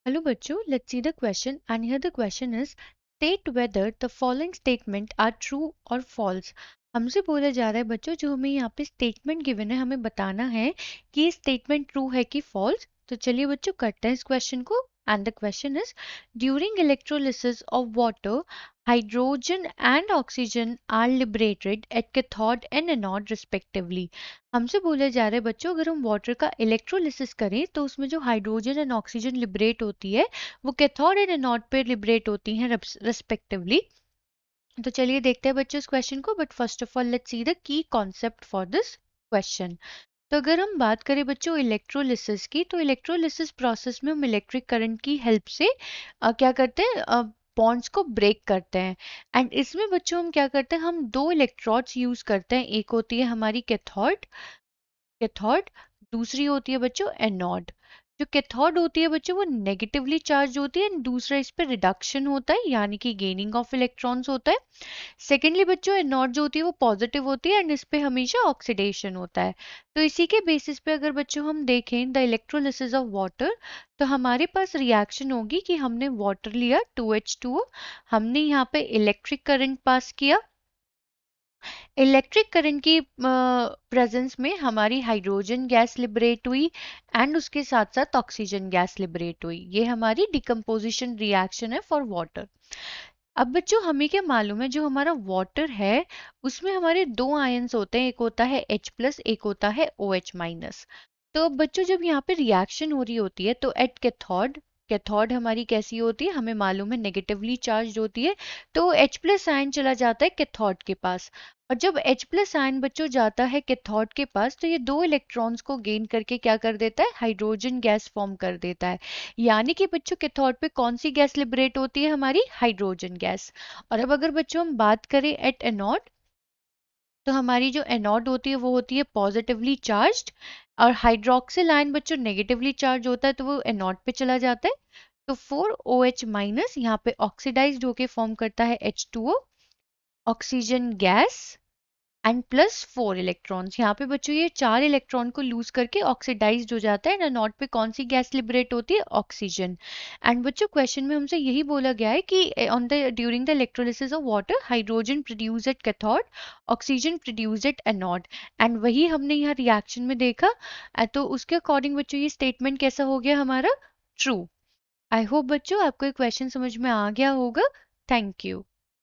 Hello बच्चों, let's see the question and here the question is state whether the following statement are true or false। हमसे बोला जा रहा है बच्चों जो हमें यहाँ पे स्टेटमेंट गिवन है हमें बताना है कि ये स्टेटमेंट ट्रू है कि फॉल्स। तो चलिए बच्चों करते हैं इस क्वेश्चन को and the question is during electrolysis of water hydrogen and oxygen are liberated at cathode and anode respectively. हमसे बोला जा रहा है बच्चों अगर हम वाटर का इलेक्ट्रोलिसिस करें तो उसमें जो हाइड्रोजन एंड ऑक्सीजन लिबरेट होती है वो कैथोड एंड एनोड पे लिबरेट होती हैं रिस्पेक्टिवली। तो चलिए देखते हैं बच्चों इस क्वेश्चन को but first of all let's see the key concept for this question. तो अगर हम बात करें बच्चों इलेक्ट्रोलिसिस की तो इलेक्ट्रोलिसिस प्रोसेस में हम इलेक्ट्रिक करंट की हेल्प से क्या करते हैं बॉन्ड्स को ब्रेक करते हैं। एंड इसमें बच्चों हम क्या करते हैं हम दो इलेक्ट्रोड्स यूज करते हैं, एक होती है हमारी कैथोड कैथोड दूसरी होती है बच्चों एनोड। जो कैथोड होती है बच्चों वो नेगेटिवली चार्ज होती है एंड दूसरा इस पे रिडक्शन होता है यानी कि गेनिंग ऑफ इलेक्ट्रॉन्स होता है। सेकेंडली बच्चों एनोड जो होती है वो पॉजिटिव होती है एंड इस पे हमेशा ऑक्सीडेशन होता है। तो इसी के बेसिस पे अगर बच्चों हम देखें द इलेक्ट्रोलिसिस ऑफ वाटर तो हमारे पास रिएक्शन होगी कि हमने वाटर लिया 2H2O, हमने यहाँ पे इलेक्ट्रिक करंट पास किया, इलेक्ट्रिक करंट की प्रेजेंस में हमारी हाइड्रोजन गैस लिबरेट हुई एंड उसके साथ साथ ऑक्सीजन गैस लिबरेट हुई। ये हमारी डिकम्पोजिशन रिएक्शन है फॉर वाटर। अब बच्चों हमें क्या मालूम है जो हमारा वाटर है उसमें हमारे दो आयंस होते हैं, एक होता है H+ एक होता है OH-। तो अब बच्चों जब यहाँ पे रिएक्शन हो रही होती है तो एट कैथोड कैथोड हमारी कैसी होती है हमें मालूम है नेगेटिवली चार्ज होती है। तो H+ आयन चला जाता है कैथोड के पास और जब H+ आयन बच्चों जाता है कैथोड के पास तो ये दो इलेक्ट्रॉन्स को गेन करके क्या कर देता है हाइड्रोजन गैस फॉर्म कर देता है। यानी कि बच्चों कैथोड पे कौन सी गैस लिबरेट होती है हमारी हाइड्रोजन गैस। और अब अगर बच्चों हम बात करें एट एनोड तो हमारी जो एनोड होती है वो होती है पॉजिटिवली चार्ज्ड और हाइड्रोक्सिल आयन बच्चों नेगेटिवली चार्ज होता है तो वो एनोड पे चला जाता है। तो 4OH- यहाँ पे ऑक्सीडाइज्ड होके फॉर्म करता है H2O oxygen gas and +4 electrons. यहाँ पे बच्चों ये 4 इलेक्ट्रॉन को लूज करके ऑक्सीडाइज्ड हो जाता है। नॉट पे कौन सी गैस लिबरेट होती है ऑक्सीजन। एंड बच्चों क्वेश्चन में हमसे यही बोला गया है कि on the during the electrolysis of water hydrogen produce at cathode oxygen produce at anode. And वही हमने यहाँ रिएक्शन में देखा। तो उसके अकॉर्डिंग बच्चों ये स्टेटमेंट कैसा हो गया हमारा ट्रू। आई होप बच्चों आपको ये क्वेश्चन समझ में आ गया होगा। Thank you.